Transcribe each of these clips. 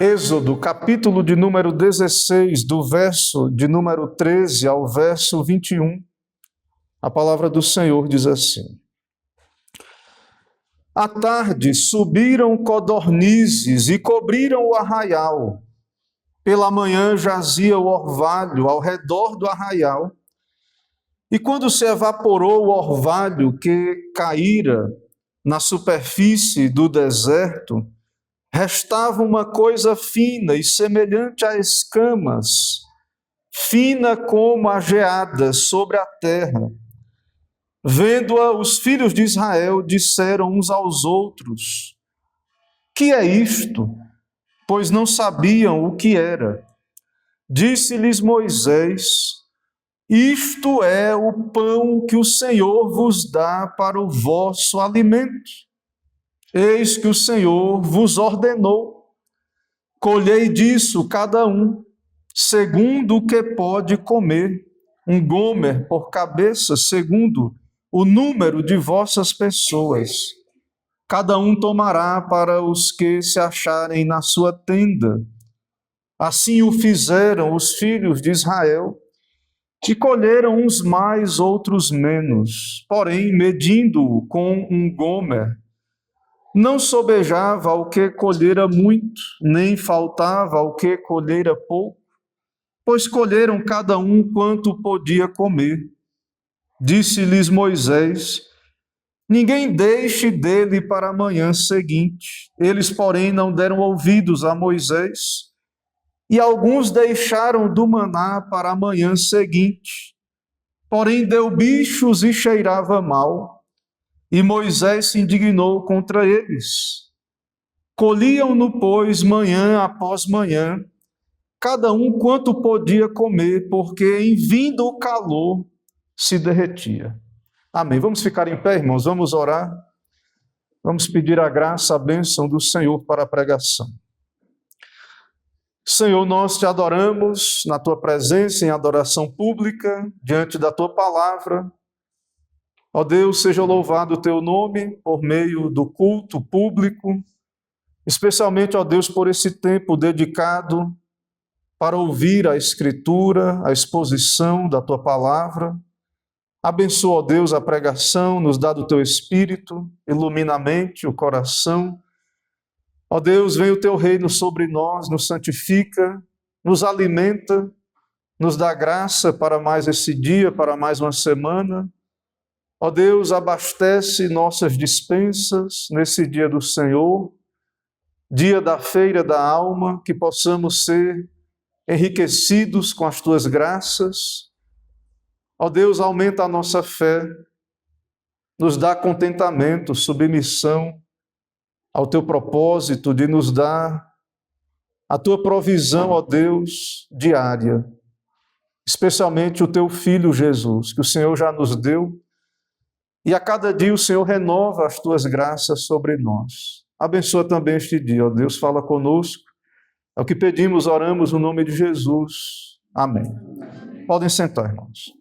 Êxodo, capítulo de número 16, do verso de número 13 ao verso 21, a palavra do Senhor diz assim: À tarde subiram codornizes e cobriram o arraial. Pela manhã jazia o orvalho ao redor do arraial. E quando se evaporou o orvalho que caíra na superfície do deserto, restava uma coisa fina e semelhante a escamas, fina como a geada sobre a terra. Vendo-a, os filhos de Israel disseram uns aos outros: Que é isto? Pois não sabiam o que era. Disse-lhes Moisés: Isto é o pão que o Senhor vos dá para o vosso alimento. Eis que o Senhor vos ordenou: colhei disso cada um, segundo o que pode comer, um gomer por cabeça, segundo o número de vossas pessoas. Cada um tomará para os que se acharem na sua tenda. Assim o fizeram os filhos de Israel, e colheram uns mais, outros menos. Porém, medindo-o com um gomer, não sobejava ao que colhera muito, nem faltava ao que colhera pouco, pois colheram cada um quanto podia comer. Disse-lhes Moisés: Ninguém deixe dele para a manhã seguinte. Eles, porém, não deram ouvidos a Moisés, e alguns deixaram do maná para a manhã seguinte. Porém, deu bichos e cheirava mal. E Moisés se indignou contra eles. Colhiam-no, pois, manhã após manhã, cada um quanto podia comer, porque em vindo o calor se derretia. Amém. Vamos ficar em pé, irmãos, vamos orar. Vamos pedir a graça, a bênção do Senhor para a pregação. Senhor, nós te adoramos na tua presença, em adoração pública, diante da tua palavra. Ó Deus, seja louvado o teu nome por meio do culto público, especialmente, ó Deus, por esse tempo dedicado para ouvir a Escritura, a exposição da tua palavra. Abençoa, ó Deus, a pregação, nos dá do teu Espírito, ilumina a mente, o coração. Ó Deus, vem o teu reino sobre nós, nos santifica, nos alimenta, nos dá graça para mais esse dia, para mais uma semana. Ó Deus, abastece nossas dispensas nesse dia do Senhor, dia da feira da alma, que possamos ser enriquecidos com as tuas graças. Ó Deus, aumenta a nossa fé, nos dá contentamento, submissão ao teu propósito de nos dar a tua provisão, ó Deus, diária, especialmente o teu Filho Jesus, que o Senhor já nos deu. E a cada dia o Senhor renova as tuas graças sobre nós. Abençoa também este dia, ó Deus, fala conosco. É o que pedimos, oramos no nome de Jesus. Amém. Podem sentar, irmãos.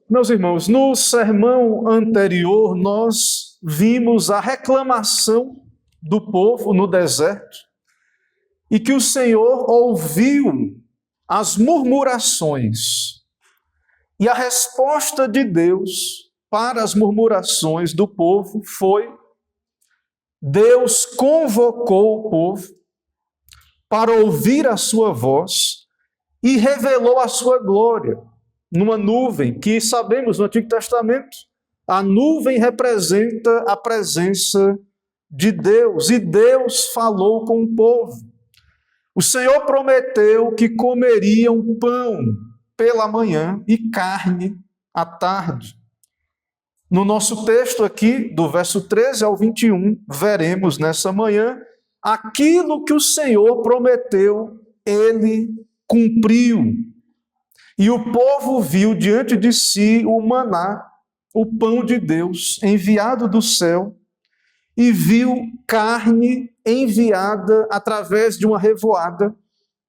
Meus irmãos, no sermão anterior nós vimos a reclamação do povo no deserto e que o Senhor ouviu as murmurações. E a resposta de Deus para as murmurações do povo foi: Deus convocou o povo para ouvir a sua voz e revelou a sua glória numa nuvem, que sabemos no Antigo Testamento, a nuvem representa a presença de Deus, e Deus falou com o povo. O Senhor prometeu que comeriam pão pela manhã e carne à tarde. No nosso texto aqui, do verso 13 ao 21, veremos nessa manhã aquilo que o Senhor prometeu, ele cumpriu. E o povo viu diante de si o maná, o pão de Deus enviado do céu, e viu carne enviada através de uma revoada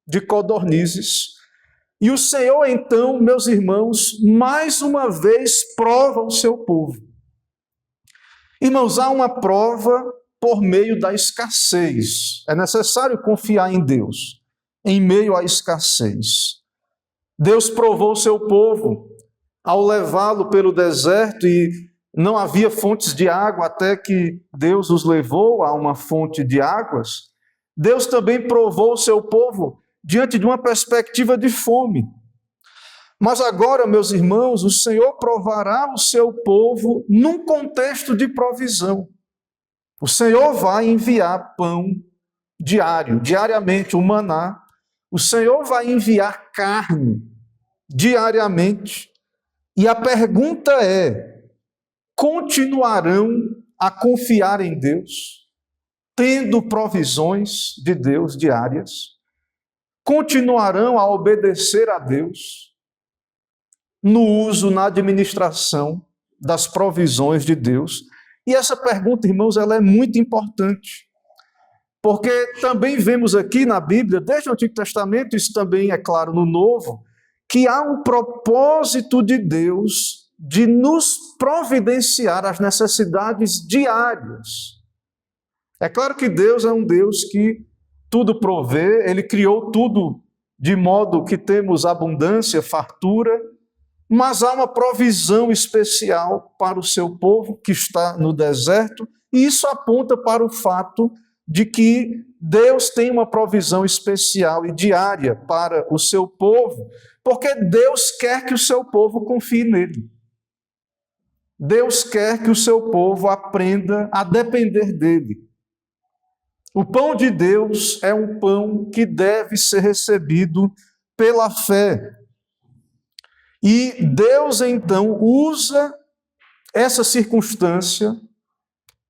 de codornizes. E o Senhor, então, meus irmãos, mais uma vez prova o seu povo. Irmãos, há uma prova por meio da escassez. É necessário confiar em Deus em meio à escassez. Deus provou o seu povo ao levá-lo pelo deserto e não havia fontes de água até que Deus os levou a uma fonte de águas. Deus também provou o seu povo diante de uma perspectiva de fome. Mas agora, meus irmãos, o Senhor provará o seu povo num contexto de provisão. O Senhor vai enviar pão diariamente, o maná. O Senhor vai enviar carne diariamente. E a pergunta é: continuarão a confiar em Deus, tendo provisões de Deus diárias? Continuarão a obedecer a Deus no uso, na administração das provisões de Deus? E essa pergunta, irmãos, ela é muito importante, porque também vemos aqui na Bíblia, desde o Antigo Testamento, isso também é claro no Novo, que há um propósito de Deus de nos providenciar as necessidades diárias. É claro que Deus é um Deus que tudo provê, Ele criou tudo de modo que temos abundância, fartura, mas há uma provisão especial para o seu povo que está no deserto, e isso aponta para o fato de que Deus tem uma provisão especial e diária para o seu povo, porque Deus quer que o seu povo confie nele. Deus quer que o seu povo aprenda a depender dele. O pão de Deus é um pão que deve ser recebido pela fé. E Deus, então, usa essa circunstância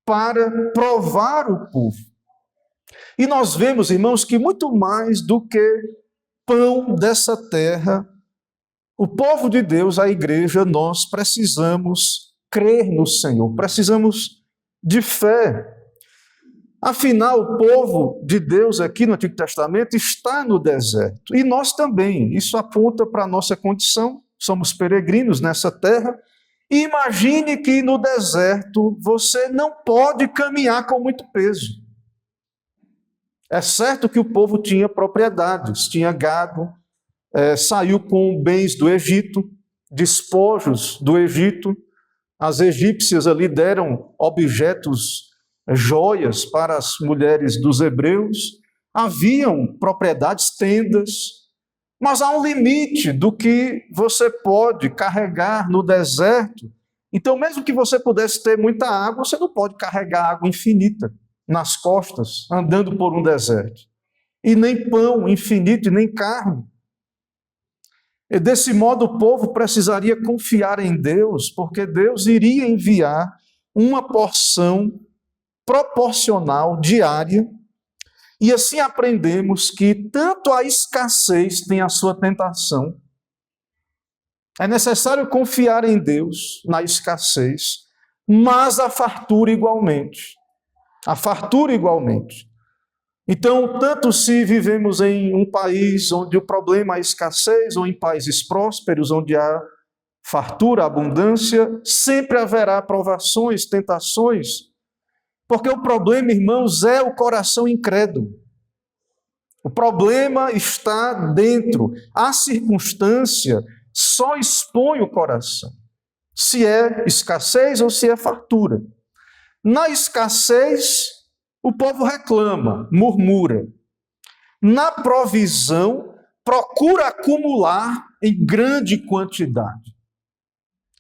para provar o povo. E nós vemos, irmãos, que muito mais do que pão dessa terra, o povo de Deus, a igreja, nós precisamos crer no Senhor, precisamos de fé. Afinal, o povo de Deus aqui no Antigo Testamento está no deserto, e nós também. Isso aponta para a nossa condição, somos peregrinos nessa terra. E imagine que no deserto você não pode caminhar com muito peso. É certo que o povo tinha propriedades, tinha gado, saiu com bens do Egito, despojos do Egito. As egípcias ali deram objetos, joias para as mulheres dos hebreus. Haviam propriedades, tendas, mas há um limite do que você pode carregar no deserto. Então, mesmo que você pudesse ter muita água, você não pode carregar água infinita nas costas, andando por um deserto. E nem pão infinito, e nem carne. E desse modo o povo precisaria confiar em Deus, porque Deus iria enviar uma porção proporcional, diária, e assim aprendemos que tanto a escassez tem a sua tentação. É necessário confiar em Deus na escassez, mas a fartura igualmente. A fartura igualmente. Então, tanto se vivemos em um país onde o problema é a escassez, ou em países prósperos, onde há fartura, abundância, sempre haverá provações, tentações, porque o problema, irmãos, é o coração incrédulo. O problema está dentro. A circunstância só expõe o coração, se é escassez ou se é fartura. Na escassez, o povo reclama, murmura. Na provisão, procura acumular em grande quantidade.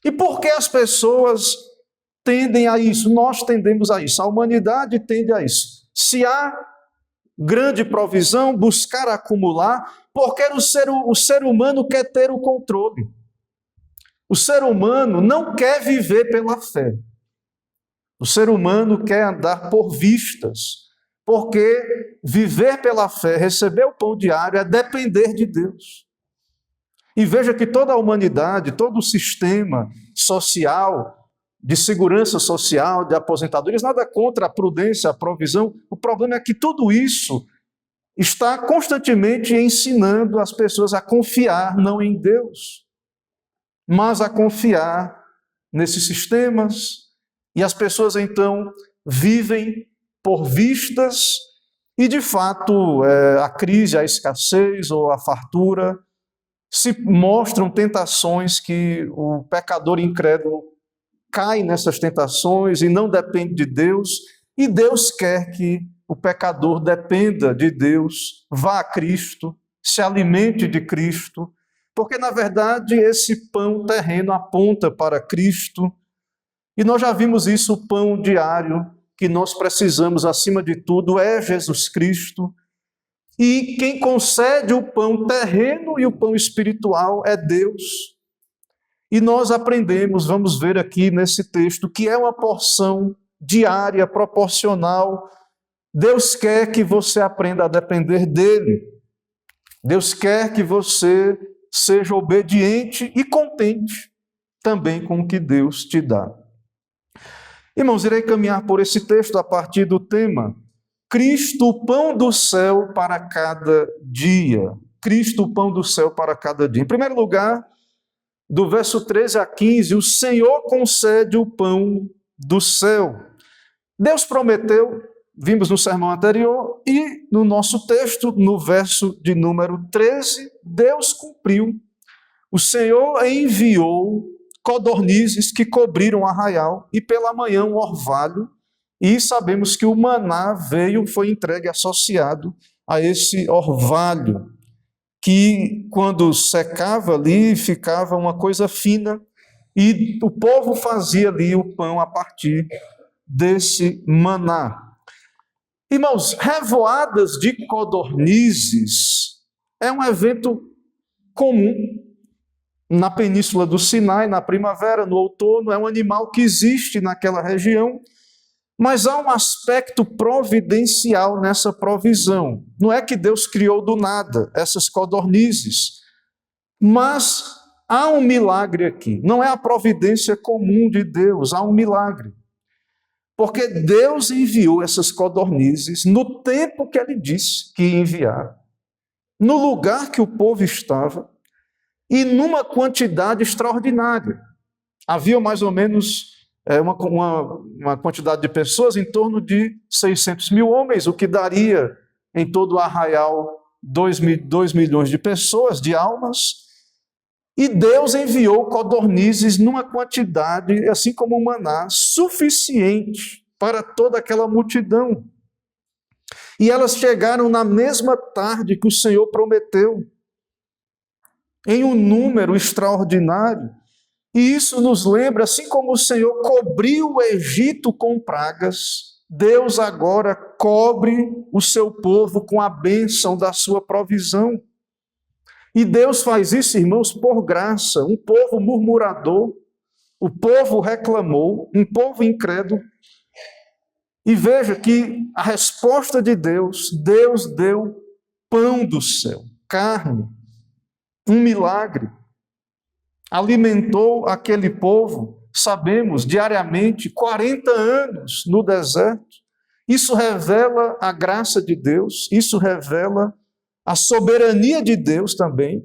E por que as pessoas tendem a isso? Nós tendemos a isso. A humanidade tende a isso. Se há grande provisão, buscar acumular, porque o ser humano quer ter o controle. O ser humano não quer viver pela fé. O ser humano quer andar por vistas, porque viver pela fé, receber o pão diário, é depender de Deus. E veja que toda a humanidade, todo o sistema social, de segurança social, de aposentadorias, nada contra a prudência, a provisão. O problema é que tudo isso está constantemente ensinando as pessoas a confiar não em Deus, mas a confiar nesses sistemas E as pessoas então vivem por vistas e, de fato, a crise, a escassez ou a fartura se mostram tentações que o pecador incrédulo cai nessas tentações e não depende de Deus, e Deus quer que o pecador dependa de Deus, vá a Cristo, se alimente de Cristo, porque, na verdade, esse pão terreno aponta para Cristo, e nós já vimos isso, o pão diário que nós precisamos, acima de tudo, é Jesus Cristo, e quem concede o pão terreno e o pão espiritual é Deus. E nós aprendemos, vamos ver aqui nesse texto, que é uma porção diária, proporcional. Deus quer que você aprenda a depender dele. Deus quer que você seja obediente e contente também com o que Deus te dá. Irmãos, irei caminhar por esse texto a partir do tema Cristo, o pão do céu para cada dia. Cristo, o pão do céu para cada dia. Em primeiro lugar, do verso 13 a 15, o Senhor concede o pão do céu. Deus prometeu, vimos no sermão anterior, e no nosso texto, no verso de número 13, Deus cumpriu. O Senhor enviou codornizes que cobriram o arraial, e pela manhã um orvalho, e sabemos que o maná veio, foi entregue associado a esse orvalho, que quando secava ali, ficava uma coisa fina, e o povo fazia ali o pão a partir desse maná. Irmãos, revoadas de codornizes é um evento comum na península do Sinai, na primavera, no outono, é um animal que existe naquela região, mas há um aspecto providencial nessa provisão. Não é que Deus criou do nada essas codornizes, mas há um milagre aqui. Não é a providência comum de Deus, há um milagre. Porque Deus enviou essas codornizes no tempo que Ele disse que ia enviar, no lugar que o povo estava e numa quantidade extraordinária. Havia mais ou menos uma quantidade de pessoas em torno de 600 mil homens, o que daria em todo o arraial 2 milhões de pessoas, de almas. E Deus enviou codornizes numa quantidade, assim como o maná, suficiente para toda aquela multidão. E elas chegaram na mesma tarde que o Senhor prometeu, em um número extraordinário. E isso nos lembra, assim como o Senhor cobriu o Egito com pragas, Deus agora cobre o seu povo com a bênção da sua provisão. E Deus faz isso, irmãos, por graça. Um povo murmurador, o povo reclamou, um povo incrédulo. E veja que a resposta de Deus, Deus deu pão do céu, carne, um milagre. Alimentou aquele povo, sabemos, diariamente, 40 anos no deserto. Isso revela a graça de Deus, isso revela a soberania de Deus também,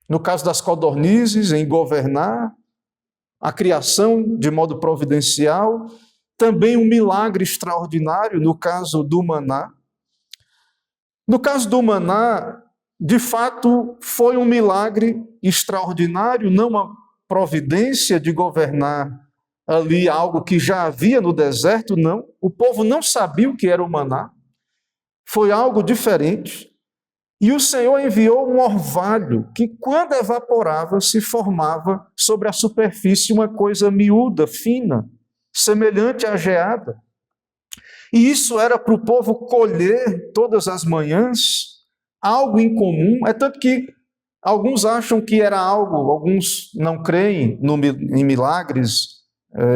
no caso das codornizes, em governar a criação de modo providencial, também um milagre extraordinário no caso do maná. No caso do maná, de fato, foi um milagre extraordinário, não uma providência de governar ali algo que já havia no deserto, não. O povo não sabia o que era o maná, foi algo diferente. E o Senhor enviou um orvalho que, quando evaporava, se formava sobre a superfície uma coisa miúda, fina, semelhante à geada. E isso era para o povo colher todas as manhãs, algo incomum. É tanto que alguns acham que era algo, alguns não creem em milagres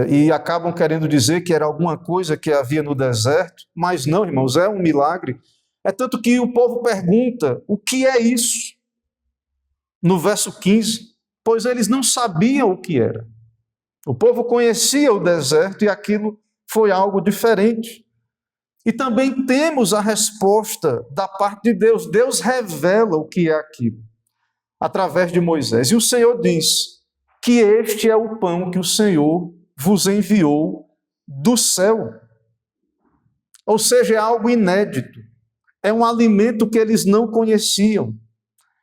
e acabam querendo dizer que era alguma coisa que havia no deserto, mas não, irmãos, é um milagre. É tanto que o povo pergunta, o que é isso? No verso 15, pois eles não sabiam o que era. O povo conhecia o deserto e aquilo foi algo diferente. E também temos a resposta da parte de Deus. Deus revela o que é aquilo, através de Moisés. E o Senhor diz que este é o pão que o Senhor vos enviou do céu. Ou seja, é algo inédito. É um alimento que eles não conheciam,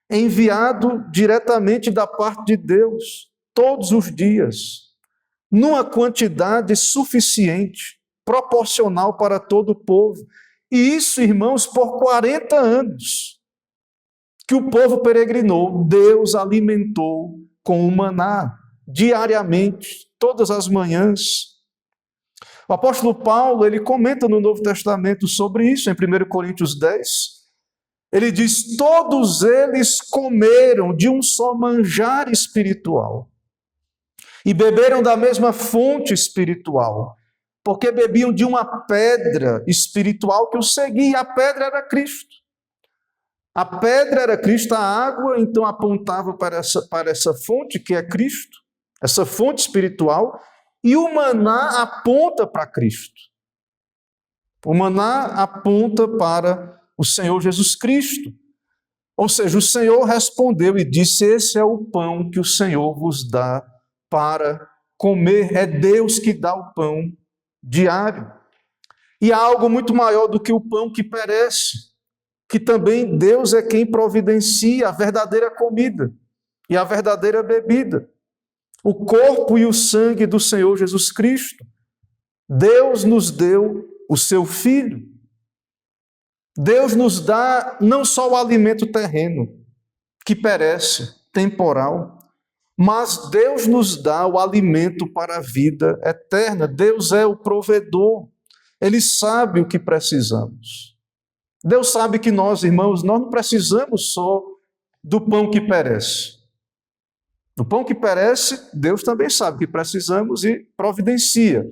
enviado diretamente da parte de Deus, todos os dias, numa quantidade suficiente, proporcional para todo o povo. E isso, irmãos, por 40 anos que o povo peregrinou, Deus alimentou com o maná, diariamente, todas as manhãs. O apóstolo Paulo, ele comenta no Novo Testamento sobre isso, em 1 Coríntios 10. Ele diz: todos eles comeram de um só manjar espiritual e beberam da mesma fonte espiritual, porque bebiam de uma pedra espiritual que os seguia, e a pedra era Cristo. A pedra era Cristo, a água então apontava para essa fonte que é Cristo, essa fonte espiritual, e o maná aponta para Cristo. O maná aponta para o Senhor Jesus Cristo. Ou seja, o Senhor respondeu e disse: esse é o pão que o Senhor vos dá para comer. É Deus que dá o pão diário. E há algo muito maior do que o pão que perece, que também Deus é quem providencia a verdadeira comida e a verdadeira bebida. O corpo e o sangue do Senhor Jesus Cristo. Deus nos deu o seu Filho. Deus nos dá não só o alimento terreno, que perece, temporal, mas Deus nos dá o alimento para a vida eterna. Deus é o provedor. Ele sabe o que precisamos. Deus sabe que nós, irmãos, nós não precisamos só do pão que perece. Do pão que perece, Deus também sabe que precisamos e providencia.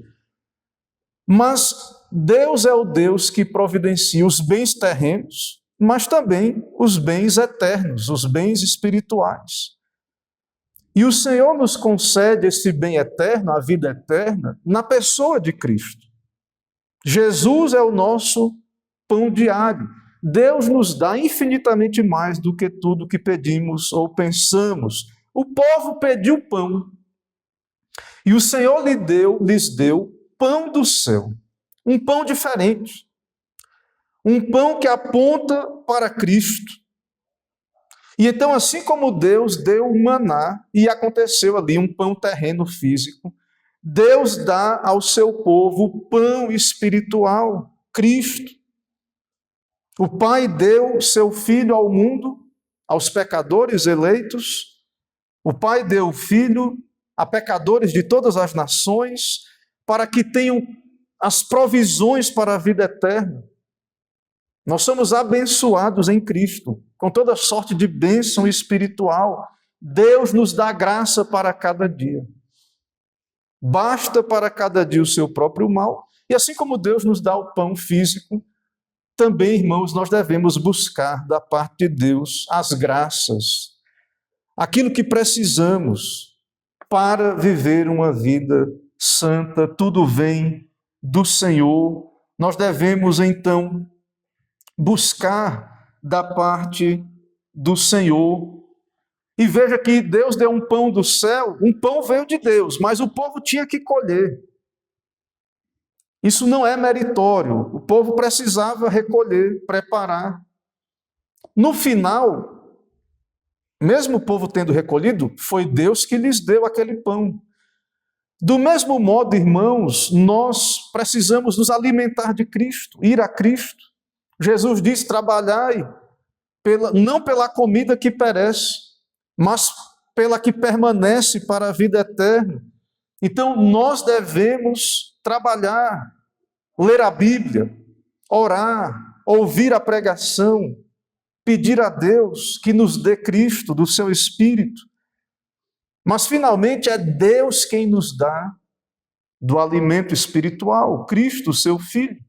Mas Deus é o Deus que providencia os bens terrenos, mas também os bens eternos, os bens espirituais. E o Senhor nos concede esse bem eterno, a vida eterna, na pessoa de Cristo. Jesus é o nosso pão diário. Deus nos dá infinitamente mais do que tudo que pedimos ou pensamos. O povo pediu pão, e o Senhor lhes deu pão do céu, um pão diferente, um pão que aponta para Cristo. E então, assim como Deus deu o maná, e aconteceu ali um pão terreno físico, Deus dá ao seu povo o pão espiritual, Cristo. O Pai deu seu Filho ao mundo, aos pecadores eleitos. O Pai deu o Filho a pecadores de todas as nações, para que tenham as provisões para a vida eterna. Nós somos abençoados em Cristo, com toda sorte de bênção espiritual. Deus nos dá graça para cada dia. Basta para cada dia o seu próprio mal. E assim como Deus nos dá o pão físico, também, irmãos, nós devemos buscar da parte de Deus as graças, aquilo que precisamos para viver uma vida santa. Tudo vem do Senhor. Nós devemos, então, buscar da parte do Senhor. E veja que Deus deu um pão do céu, um pão veio de Deus, mas o povo tinha que colher. Isso não é meritório, o povo precisava recolher, preparar. No final, mesmo o povo tendo recolhido, foi Deus que lhes deu aquele pão. Do mesmo modo, irmãos, nós precisamos nos alimentar de Cristo, ir a Cristo. Jesus diz: trabalhai, não pela comida que perece, mas pela que permanece para a vida eterna. Então, nós devemos trabalhar, ler a Bíblia, orar, ouvir a pregação, pedir a Deus que nos dê Cristo, do seu Espírito. Mas, finalmente, é Deus quem nos dá do alimento espiritual, Cristo, seu Filho.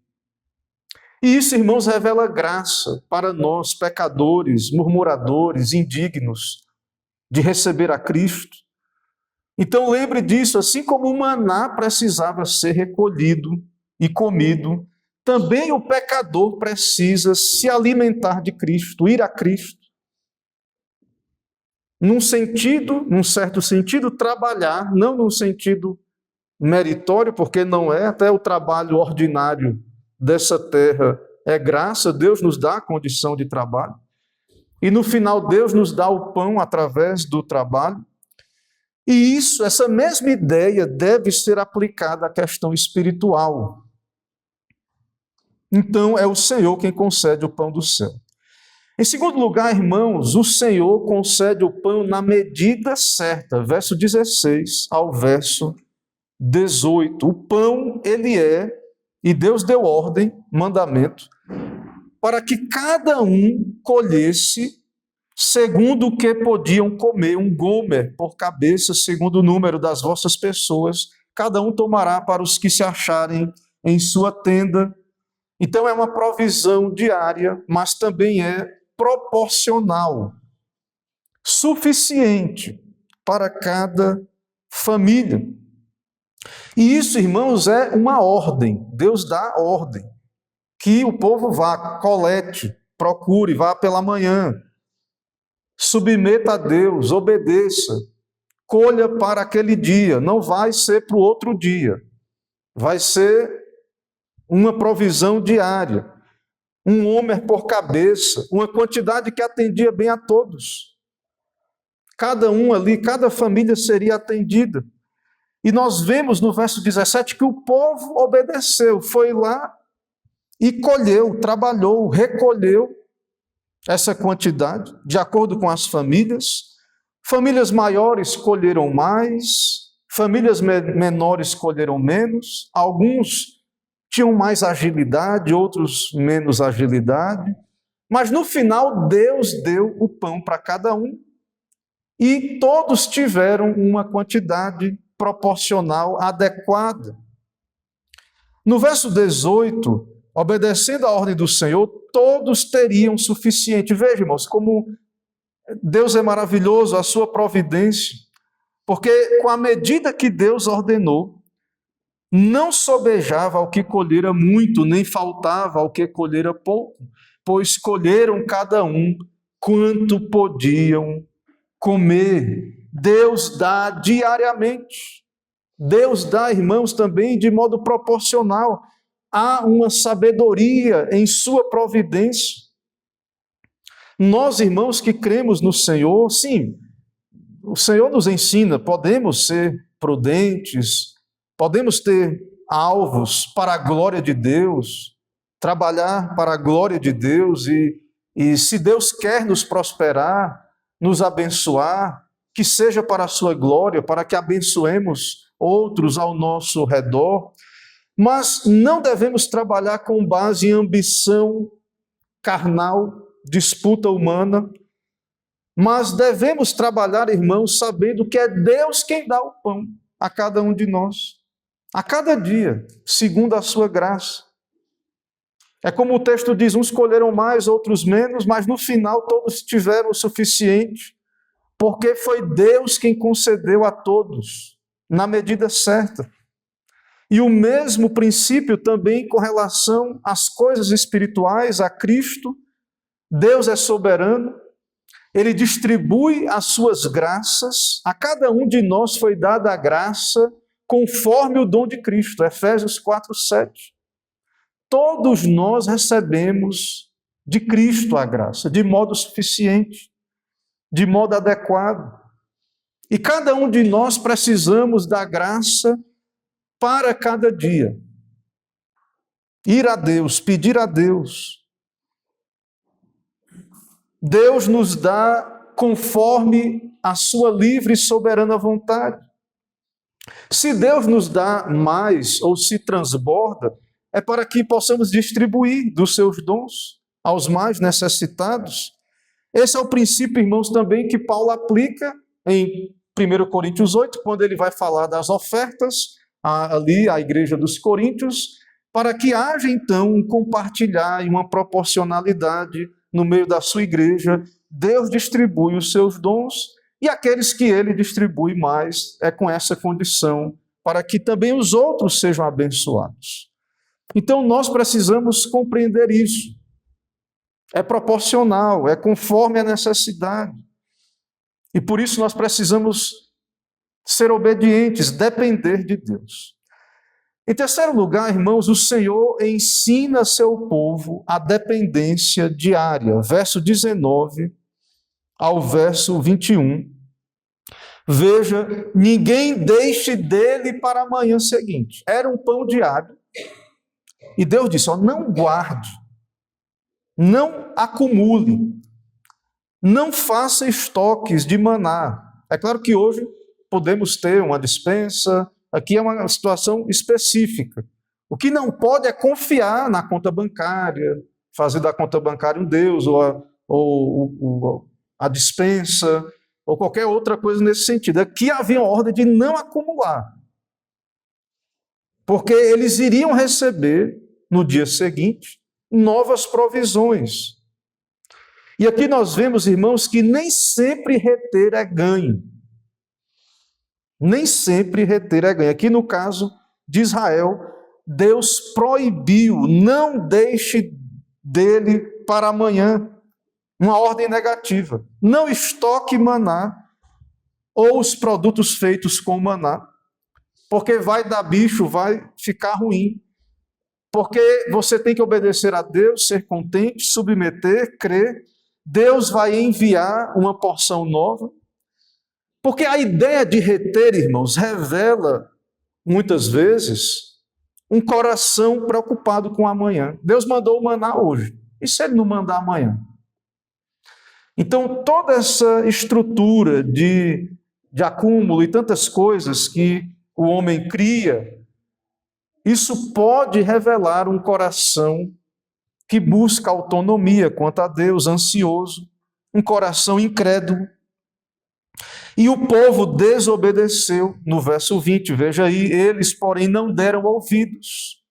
E isso, irmãos, revela graça para nós, pecadores, murmuradores, indignos de receber a Cristo. Então, lembre disso, assim como o maná precisava ser recolhido e comido, também o pecador precisa se alimentar de Cristo, ir a Cristo. Num certo sentido, trabalhar, não num sentido meritório, porque não é, até o trabalho ordinário dessa terra é graça, Deus nos dá a condição de trabalho. E no final, Deus nos dá o pão através do trabalho. E essa mesma ideia deve ser aplicada à questão espiritual. Então, é o Senhor quem concede o pão do céu. Em segundo lugar, irmãos, o Senhor concede o pão na medida certa, verso 16 ao verso 18. O pão, ele é, e Deus deu ordem, mandamento, para que cada um colhesse segundo o que podiam comer, um gomer por cabeça, segundo o número das vossas pessoas, cada um tomará para os que se acharem em sua tenda. Então é uma provisão diária, mas também é proporcional, suficiente para cada família. E isso, irmãos, é uma ordem. Deus dá ordem, que o povo vá, colete, procure, vá pela manhã, submeta a Deus, obedeça, colha para aquele dia, não vai ser para o outro dia, vai ser uma provisão diária, um homer por cabeça, uma quantidade que atendia bem a todos. Cada um ali, cada família seria atendida. E nós vemos no verso 17 que o povo obedeceu, foi lá e colheu, trabalhou, recolheu essa quantidade, de acordo com as famílias. Famílias maiores colheram mais, famílias menores colheram menos, alguns tinham mais agilidade, outros menos agilidade, mas no final Deus deu o pão para cada um e todos tiveram uma quantidade proporcional adequada. No verso 18, obedecendo à ordem do Senhor, todos teriam suficiente. Veja, irmãos, como Deus é maravilhoso, a sua providência, porque com a medida que Deus ordenou, não sobejava ao que colhera muito, nem faltava ao que colhera pouco, pois colheram cada um quanto podiam comer. Deus dá diariamente. Deus dá, irmãos, também de modo proporcional. Há uma sabedoria em sua providência. Nós, irmãos, que cremos no Senhor, sim, o Senhor nos ensina, podemos ser prudentes, podemos ter alvos para a glória de Deus, trabalhar para a glória de Deus e se Deus quer nos prosperar, nos abençoar, que seja para a sua glória, para que abençoemos outros ao nosso redor, mas não devemos trabalhar com base em ambição carnal, disputa humana, mas devemos trabalhar, irmãos, sabendo que é Deus quem dá o pão a cada um de nós, a cada dia, segundo a sua graça. É como o texto diz, uns colheram mais, outros menos, mas no final todos tiveram o suficiente, porque foi Deus quem concedeu a todos, na medida certa. E o mesmo princípio também com relação às coisas espirituais, a Cristo. Deus é soberano, Ele distribui as suas graças, a cada um de nós foi dada a graça conforme o dom de Cristo, Efésios 4:7. Todos nós recebemos de Cristo a graça, de modo suficiente, de modo adequado. E cada um de nós precisamos da graça para cada dia. Ir a Deus, pedir a Deus. Deus nos dá conforme a sua livre e soberana vontade. Se Deus nos dá mais ou se transborda, é para que possamos distribuir dos seus dons aos mais necessitados. Esse é o princípio, irmãos, também que Paulo aplica em 1 Coríntios 8, quando ele vai falar das ofertas ali à igreja dos Coríntios, para que haja então um compartilhar e uma proporcionalidade no meio da sua igreja. Deus distribui os seus dons e aqueles que ele distribui mais é com essa condição, para que também os outros sejam abençoados. Então nós precisamos compreender isso. É proporcional, é conforme a necessidade. E por isso nós precisamos ser obedientes, depender de Deus. Em terceiro lugar, irmãos, o Senhor ensina seu povo a dependência diária. Verso 19 ao verso 21. Veja, ninguém deixe dele para a manhã seguinte. Era um pão diário. E Deus disse, não guarde, não acumule, não faça estoques de maná. É claro que hoje podemos ter uma despensa, aqui é uma situação específica. O que não pode é confiar na conta bancária, fazer da conta bancária um Deus, ou a despensa, ou qualquer outra coisa nesse sentido. Aqui havia uma ordem de não acumular, porque eles iriam receber, no dia seguinte, novas provisões. E aqui nós vemos, irmãos, que nem sempre reter é ganho. Nem sempre reter é ganho. Aqui no caso de Israel, Deus proibiu, não deixe dele para amanhã. Uma ordem negativa. Não estoque maná ou os produtos feitos com maná, porque vai dar bicho, vai ficar ruim. Porque você tem que obedecer a Deus, ser contente, submeter, crer. Deus vai enviar uma porção nova. Porque a ideia de reter, irmãos, revela, muitas vezes, um coração preocupado com amanhã. Deus mandou o maná hoje. E se ele não mandar amanhã? Então, toda essa estrutura de acúmulo e tantas coisas que o homem cria, isso pode revelar um coração que busca autonomia quanto a Deus, ansioso, um coração incrédulo. E o povo desobedeceu, no verso 20, veja aí, eles, porém, não deram ouvidos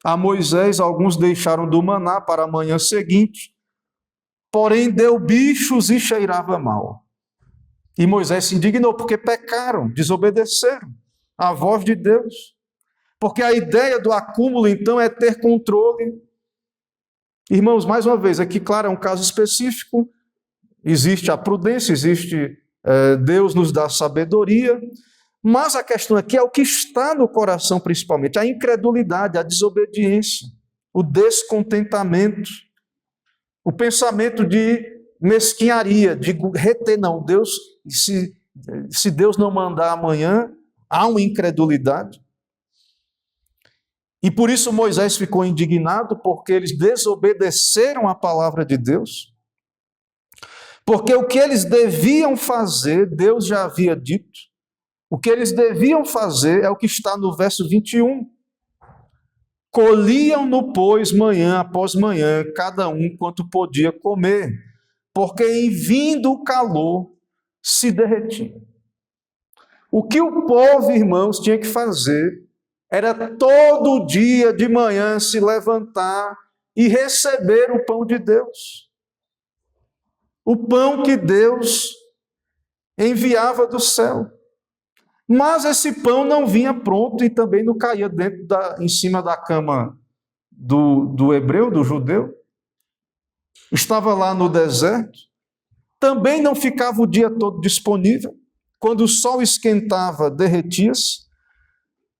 a Moisés, alguns deixaram do maná para a manhã seguinte, porém deu bichos e cheirava mal. E Moisés se indignou, porque pecaram, desobedeceram à voz de Deus. Porque a ideia do acúmulo, então, é ter controle. Irmãos, mais uma vez, aqui, claro, é um caso específico, existe a prudência, existe Deus nos dá sabedoria, mas a questão aqui é o que está no coração principalmente, a incredulidade, a desobediência, o descontentamento, o pensamento de mesquinharia, de reter, não, Deus, se Deus não mandar amanhã, há uma incredulidade. E por isso Moisés ficou indignado, porque eles desobedeceram a palavra de Deus. Porque o que eles deviam fazer, Deus já havia dito. O que eles deviam fazer é o que está no verso 21. Colhiam-no, pois, manhã após manhã, cada um quanto podia comer, porque em vindo o calor se derretia. O que o povo, irmãos, tinha que fazer era todo dia de manhã se levantar e receber o pão de Deus. O pão que Deus enviava do céu. Mas esse pão não vinha pronto e também não caía em cima da cama do hebreu, do judeu. Estava lá no deserto. Também não ficava o dia todo disponível. Quando o sol esquentava, derretia-se.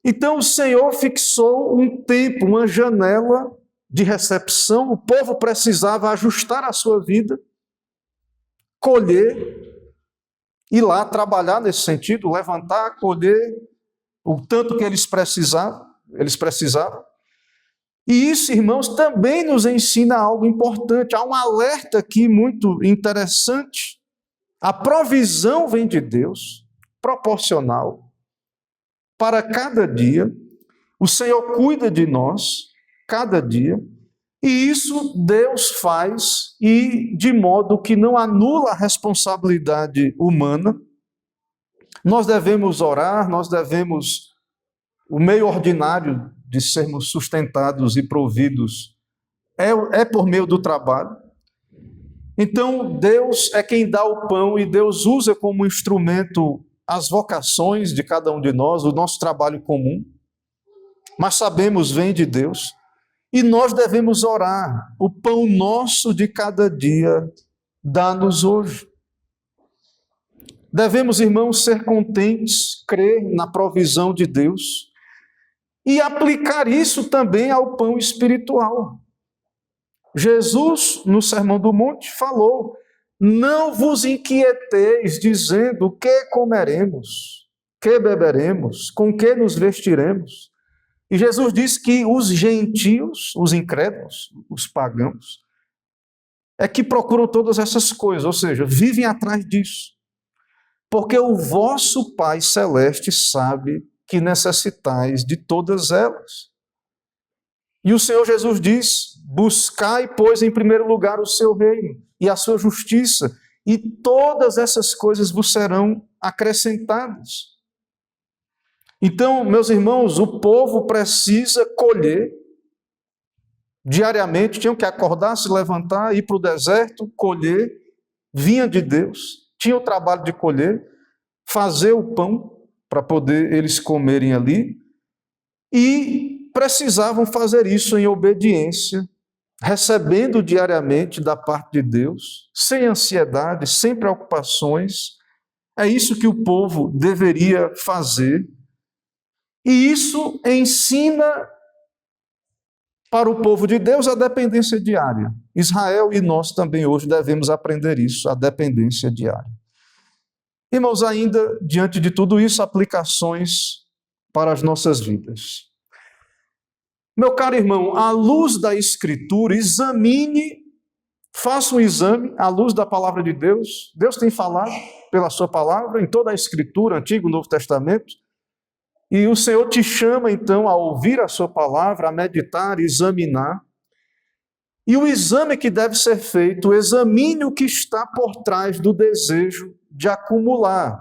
Então o Senhor fixou um tempo, uma janela de recepção. O povo precisava ajustar a sua vida, colher, ir lá trabalhar nesse sentido, levantar, colher o tanto que eles precisavam. E isso, irmãos, também nos ensina algo importante. Há um alerta aqui muito interessante. A provisão vem de Deus, proporcional, para cada dia. O Senhor cuida de nós, cada dia. E isso Deus faz, e de modo que não anula a responsabilidade humana. Nós devemos orar, o meio ordinário de sermos sustentados e providos é por meio do trabalho. Então, Deus é quem dá o pão e Deus usa como instrumento as vocações de cada um de nós, o nosso trabalho comum. Mas sabemos, vem de Deus. E nós devemos orar. O pão nosso de cada dia, dá-nos hoje. Devemos, irmãos, ser contentes, crer na provisão de Deus. e aplicar isso também ao pão espiritual. Jesus, no Sermão do Monte, falou: não vos inquieteis, dizendo: o que comeremos, que beberemos, com que nos vestiremos. E Jesus diz que os gentios, os incrédulos, os pagãos, é que procuram todas essas coisas, ou seja, vivem atrás disso. Porque o vosso Pai Celeste sabe que necessitais de todas elas. E o Senhor Jesus diz: buscai, pois, em primeiro lugar o seu reino e a sua justiça, e todas essas coisas vos serão acrescentadas. Então, meus irmãos, o povo precisa colher diariamente, tinham que acordar, se levantar, ir para o deserto, colher, vinha de Deus, tinha o trabalho de colher, fazer o pão para poder eles comerem ali, e precisavam fazer isso em obediência, recebendo diariamente da parte de Deus, sem ansiedade, sem preocupações. É isso que o povo deveria fazer. E isso ensina para o povo de Deus a dependência diária. Israel e nós também hoje devemos aprender isso, a dependência diária. Irmãos, ainda diante de tudo isso, aplicações para as nossas vidas. Meu caro irmão, à luz da Escritura, examine, faça um exame à luz da palavra de Deus. Deus tem falado pela sua palavra em toda a Escritura, Antigo e Novo Testamento. E o Senhor te chama, então, a ouvir a sua palavra, a meditar, examinar. E o exame que deve ser feito, examine o que está por trás do desejo de acumular.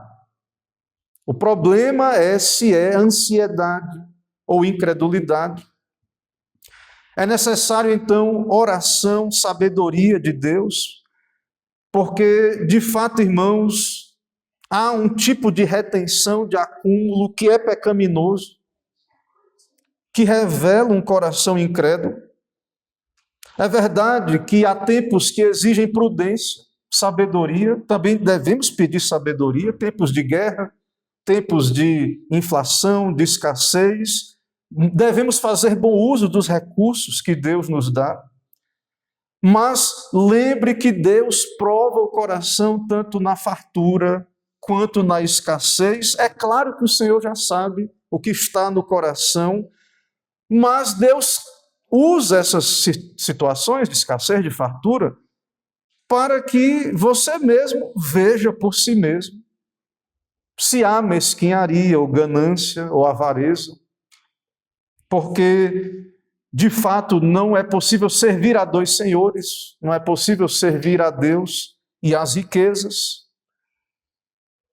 O problema é se é ansiedade ou incredulidade. É necessário, então, oração, sabedoria de Deus, porque, de fato, irmãos, há um tipo de retenção, de acúmulo que é pecaminoso, que revela um coração incrédulo. É verdade que há tempos que exigem prudência, sabedoria, também devemos pedir sabedoria, tempos de guerra, tempos de inflação, de escassez, devemos fazer bom uso dos recursos que Deus nos dá. Mas lembre que Deus prova o coração tanto na fartura quanto na escassez. É claro que o Senhor já sabe o que está no coração, mas Deus usa essas situações de escassez, de fartura, para que você mesmo veja por si mesmo se há mesquinharia, ou ganância, ou avareza, porque, de fato, não é possível servir a dois senhores, não é possível servir a Deus e às riquezas.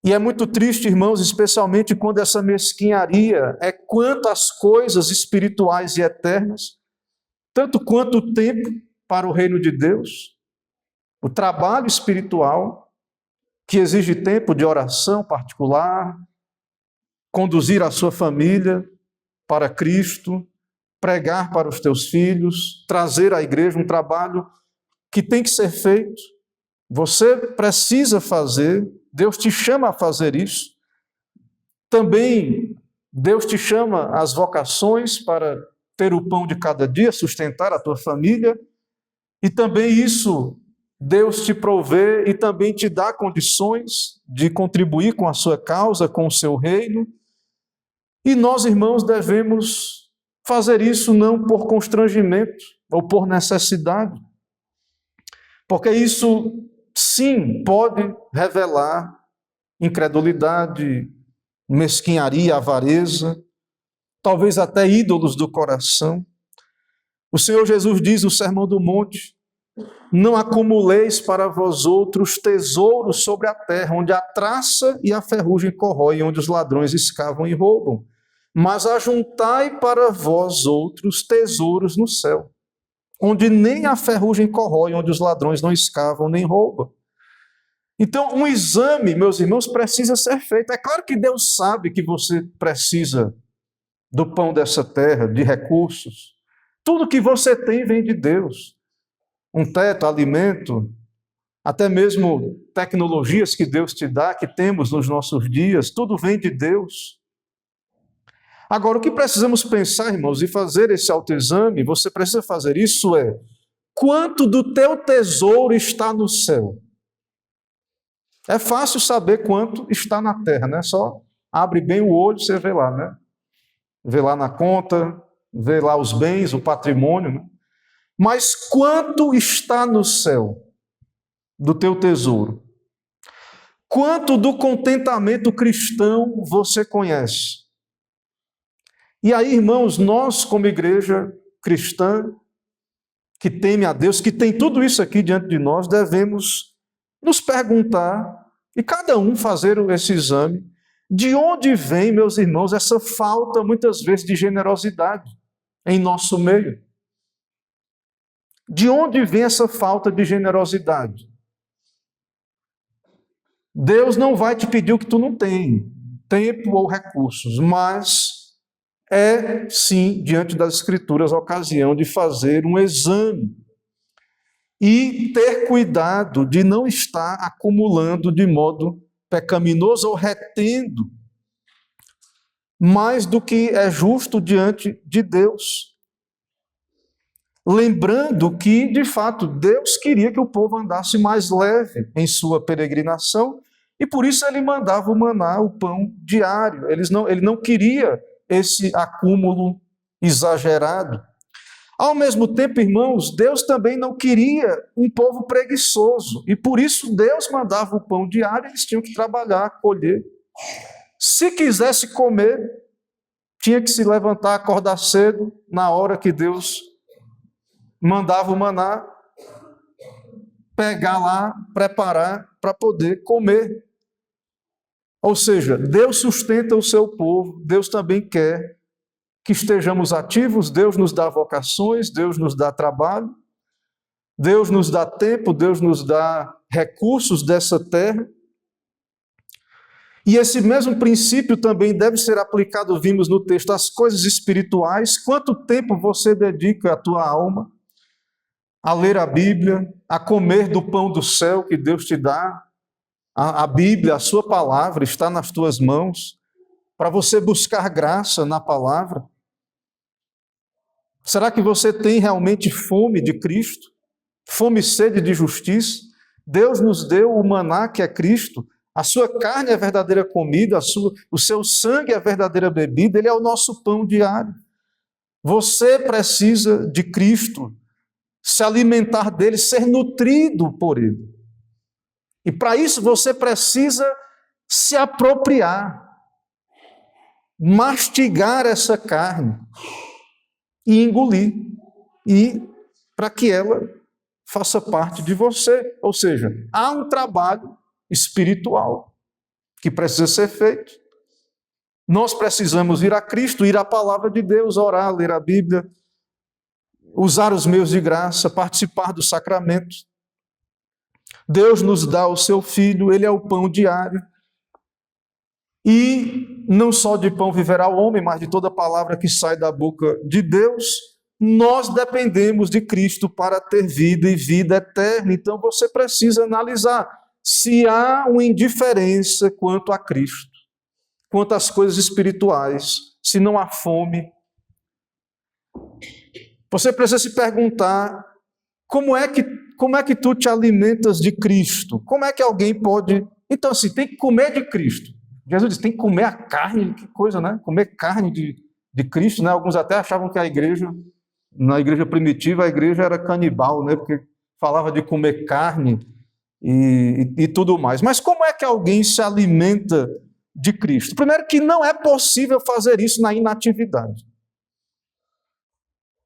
E é muito triste, irmãos, especialmente quando essa mesquinharia é quanto às coisas espirituais e eternas, tanto quanto o tempo para o reino de Deus, o trabalho espiritual, que exige tempo de oração particular, conduzir a sua família para Cristo, pregar para os teus filhos, trazer à igreja um trabalho que tem que ser feito. Você precisa fazer, Deus te chama a fazer isso. Também Deus te chama às vocações para ter o pão de cada dia, sustentar a tua família, e também isso Deus te provê e também te dá condições de contribuir com a sua causa, com o seu reino. E nós, irmãos, devemos fazer isso não por constrangimento ou por necessidade, porque isso, sim, pode revelar incredulidade, mesquinharia, avareza, talvez até ídolos do coração. O Senhor Jesus diz no Sermão do Monte: não acumuleis para vós outros tesouros sobre a terra, onde a traça e a ferrugem corroem, onde os ladrões escavam e roubam. Mas ajuntai para vós outros tesouros no céu, onde nem a ferrugem corrói, onde os ladrões não escavam nem roubam. Então, um exame, meus irmãos, precisa ser feito. É claro que Deus sabe que você precisa do pão dessa terra, de recursos. Tudo que você tem vem de Deus. Um teto, alimento, até mesmo tecnologias que Deus te dá, que temos nos nossos dias, tudo vem de Deus. Agora, o que precisamos pensar, irmãos, e fazer esse autoexame, você precisa fazer isso quanto do teu tesouro está no céu? É fácil saber quanto está na terra, né? Só abre bem o olho, você vê lá, né? Vê lá na conta, vê lá os bens, o patrimônio, né? Mas quanto está no céu do teu tesouro? Quanto do contentamento cristão você conhece? E aí, irmãos, nós como igreja cristã, que teme a Deus, que tem tudo isso aqui diante de nós, devemos nos perguntar, e cada um fazer esse exame, de onde vem, meus irmãos, essa falta, muitas vezes, de generosidade em nosso meio? De onde vem essa falta de generosidade? Deus não vai te pedir o que tu não tem, tempo ou recursos, mas é, sim, diante das Escrituras, a ocasião de fazer um exame e ter cuidado de não estar acumulando de modo pecaminoso ou retendo mais do que é justo diante de Deus. Lembrando que, de fato, Deus queria que o povo andasse mais leve em sua peregrinação e por isso ele mandava o maná, o pão diário. Ele não queria esse acúmulo exagerado. Ao mesmo tempo, irmãos, Deus também não queria um povo preguiçoso, e por isso Deus mandava o pão diário, eles tinham que trabalhar, colher. Se quisesse comer, tinha que se levantar, acordar cedo, na hora que Deus mandava o maná, pegar lá, preparar para poder comer. Ou seja, Deus sustenta o seu povo, Deus também quer que estejamos ativos, Deus nos dá vocações, Deus nos dá trabalho, Deus nos dá tempo, Deus nos dá recursos dessa terra. E esse mesmo princípio também deve ser aplicado, vimos no texto, às coisas espirituais. Quanto tempo você dedica à tua alma a ler a Bíblia, a comer do pão do céu que Deus te dá? A Bíblia, a sua palavra, está nas tuas mãos, para você buscar graça na palavra. Será que você tem realmente fome de Cristo? Fome e sede de justiça? Deus nos deu o maná que é Cristo, a sua carne é a verdadeira comida, o seu sangue é a verdadeira bebida, ele é o nosso pão diário. Você precisa de Cristo, se alimentar dele, ser nutrido por ele. E para isso você precisa se apropriar, mastigar essa carne e engolir, e para que ela faça parte de você. Ou seja, há um trabalho espiritual que precisa ser feito. Nós precisamos ir a Cristo, ir à palavra de Deus, orar, ler a Bíblia, usar os meios de graça, participar dos sacramentos. Deus nos dá o seu Filho, ele é o pão diário. E não só de pão viverá o homem, mas de toda palavra que sai da boca de Deus. Nós dependemos de Cristo para ter vida e vida eterna. Então você precisa analisar se há uma indiferença quanto a Cristo, quanto às coisas espirituais, se não há fome. Você precisa se perguntar como é que tu te alimentas de Cristo? Como é que alguém pode... Então, assim, tem que comer de Cristo. Jesus disse, tem que comer a carne, que coisa, né? Comer carne de Cristo, né? Alguns até achavam que na igreja primitiva, a igreja era canibal, né? Porque falava de comer carne e tudo mais. Mas como é que alguém se alimenta de Cristo? Primeiro que não é possível fazer isso na inatividade.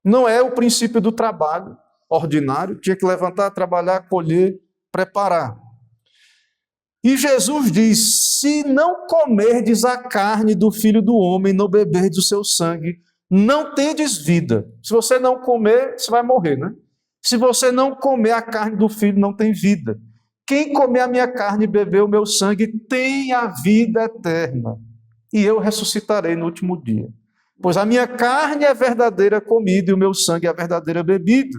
Não é o princípio do trabalho ordinário, tinha que levantar, trabalhar, colher, preparar. E Jesus diz, se não comerdes a carne do Filho do Homem, não beberdes o seu sangue, não tendes vida. Se você não comer, você vai morrer, né? Se você não comer a carne do Filho, não tem vida. Quem comer a minha carne e beber o meu sangue, tem a vida eterna. E eu ressuscitarei no último dia. Pois a minha carne é a verdadeira comida e o meu sangue é a verdadeira bebida.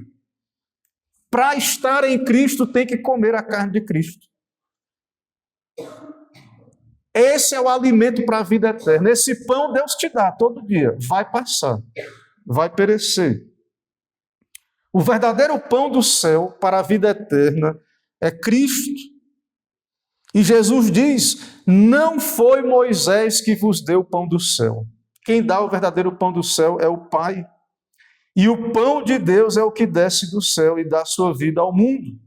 Para estar em Cristo, tem que comer a carne de Cristo. Esse é o alimento para a vida eterna. Esse pão Deus te dá todo dia. Vai passar, vai perecer. O verdadeiro pão do céu para a vida eterna é Cristo. E Jesus diz: não foi Moisés que vos deu o pão do céu. Quem dá o verdadeiro pão do céu é o Pai. E o pão de Deus é o que desce do céu e dá sua vida ao mundo.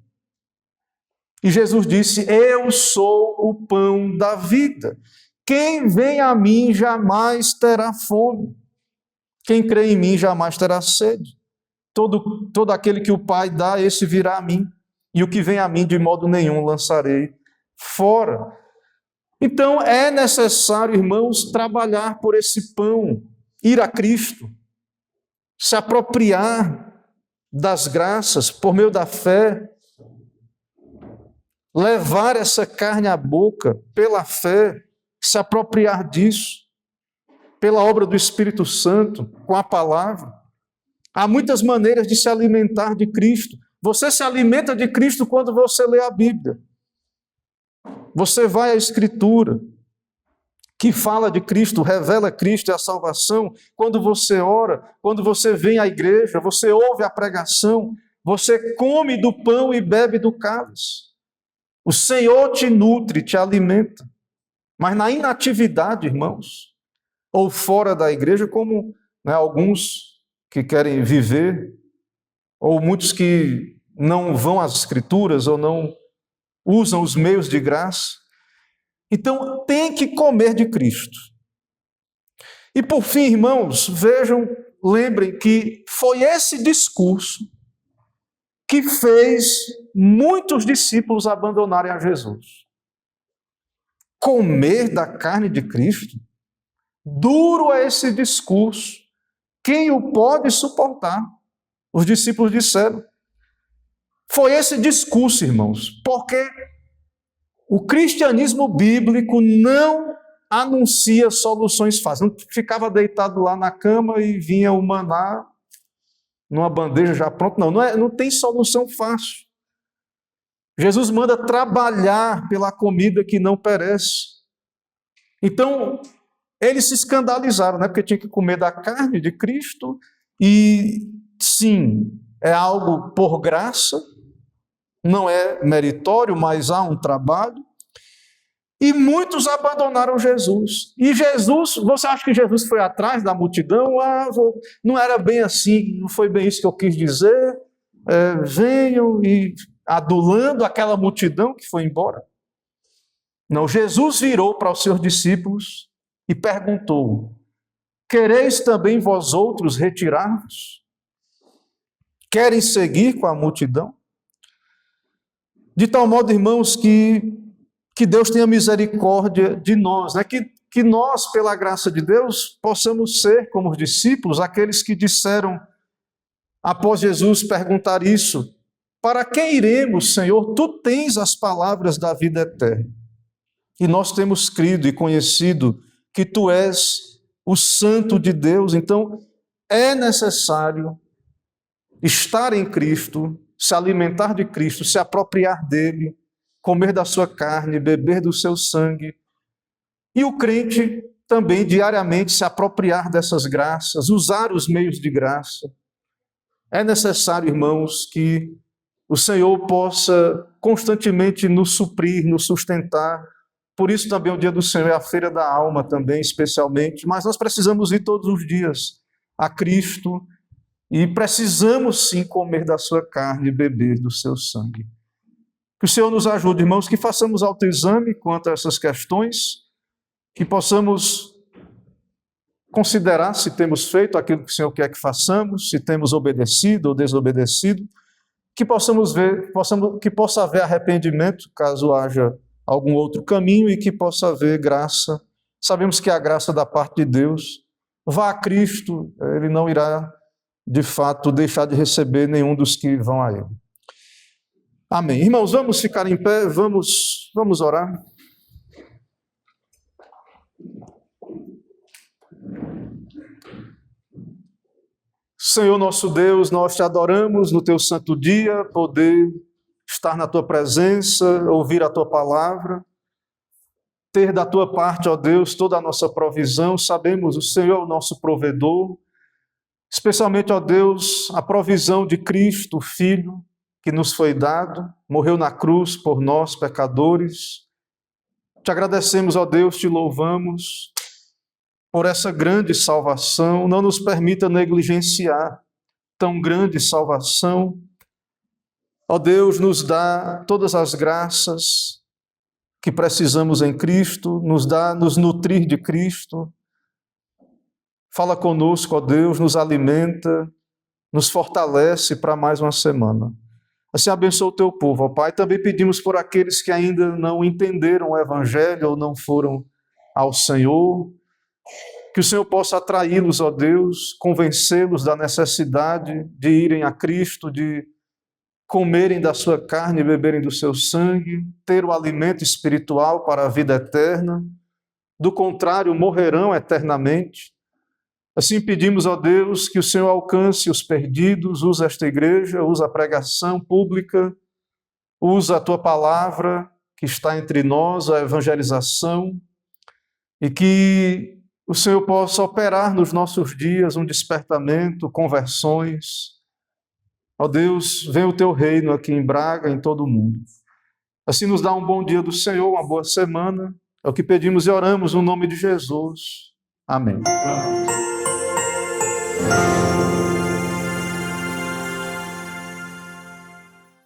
E Jesus disse: eu sou o pão da vida. Quem vem a mim jamais terá fome. Quem crê em mim jamais terá sede. Todo aquele que o Pai dá, esse virá a mim. E o que vem a mim, de modo nenhum lançarei fora. Então é necessário, irmãos, trabalhar por esse pão, ir a Cristo, se apropriar das graças por meio da fé, levar essa carne à boca pela fé, se apropriar disso, pela obra do Espírito Santo, com a palavra. Há muitas maneiras de se alimentar de Cristo. Você se alimenta de Cristo quando você lê a Bíblia. Você vai à Escritura, que fala de Cristo, revela Cristo e a salvação. Quando você ora, quando você vem à igreja, você ouve a pregação, você come do pão e bebe do cálice. O Senhor te nutre, te alimenta. Mas na inatividade, irmãos, ou fora da igreja, como alguns que querem viver, ou muitos que não vão às Escrituras, ou não usam os meios de graça. Então, tem que comer de Cristo. E por fim, irmãos, vejam, lembrem que foi esse discurso que fez muitos discípulos abandonarem a Jesus. Comer da carne de Cristo? Duro é esse discurso. Quem o pode suportar? Os discípulos disseram. Foi esse discurso, irmãos, porque o cristianismo bíblico não anuncia soluções fáceis. Não ficava deitado lá na cama e vinha o maná numa bandeja já pronto. Não tem solução fácil. Jesus manda trabalhar pela comida que não perece. Então, eles se escandalizaram, porque tinha que comer da carne de Cristo, e sim, é algo por graça, não é meritório, mas há um trabalho. E muitos abandonaram Jesus. E Jesus, você acha que Jesus foi atrás da multidão? Não era bem assim, não foi bem isso que eu quis dizer. Venham e adulando aquela multidão que foi embora. Não, Jesus virou para os seus discípulos e perguntou: quereis também vós outros retirar-vos? Querem seguir com a multidão? De tal modo, irmãos, que Deus tenha misericórdia de nós, que nós, pela graça de Deus, possamos ser, como os discípulos, aqueles que disseram, após Jesus perguntar isso: para quem iremos, Senhor? Tu tens as palavras da vida eterna. E nós temos crido e conhecido que Tu és o Santo de Deus. Então, é necessário estar em Cristo, se alimentar de Cristo, se apropriar dele, comer da sua carne, beber do seu sangue. E o crente também diariamente se apropriar dessas graças, usar os meios de graça. É necessário, irmãos, que o Senhor possa constantemente nos suprir, nos sustentar. Por isso também o dia do Senhor é a feira da alma também, especialmente. Mas nós precisamos ir todos os dias a Cristo e precisamos sim comer da sua carne e beber do seu sangue. Que o Senhor nos ajude, irmãos, que façamos autoexame quanto a essas questões, que possamos considerar se temos feito aquilo que o Senhor quer que façamos, se temos obedecido ou desobedecido, que possamos ver, que possa haver arrependimento, caso haja algum outro caminho, e que possa haver graça. Sabemos que a graça da parte de Deus. Vá a Cristo, Ele não irá, de fato, deixar de receber nenhum dos que vão a Ele. Amém. Irmãos, vamos ficar em pé, vamos orar. Senhor nosso Deus, nós te adoramos no teu santo dia, poder estar na tua presença, ouvir a tua palavra. ter da tua parte, ó Deus, toda a nossa provisão. Sabemos o Senhor é o nosso provedor, especialmente, ó Deus, a provisão de Cristo, o Filho, que nos foi dado, morreu na cruz por nós, pecadores. Te agradecemos, ó Deus, te louvamos por essa grande salvação. Não nos permita negligenciar tão grande salvação. Ó Deus, nos dá todas as graças que precisamos em Cristo, nos nutrir de Cristo. Fala conosco, ó Deus, nos alimenta, nos fortalece para mais uma semana. Assim abençoa o teu povo, ó Pai. Também pedimos por aqueles que ainda não entenderam o Evangelho ou não foram ao Senhor, que o Senhor possa atraí-los, ó Deus, convencê-los da necessidade de irem a Cristo, de comerem da sua carne e beberem do seu sangue, ter o alimento espiritual para a vida eterna. Do contrário, morrerão eternamente. Assim pedimos, ó Deus, que o Senhor alcance os perdidos, usa esta igreja, usa a pregação pública, usa a tua palavra que está entre nós, a evangelização, e que o Senhor possa operar nos nossos dias um despertamento, conversões. Ó Deus, venha o teu reino aqui em Braga, em todo o mundo. Assim nos dá um bom dia do Senhor, uma boa semana. É o que pedimos e oramos no nome de Jesus. Amém.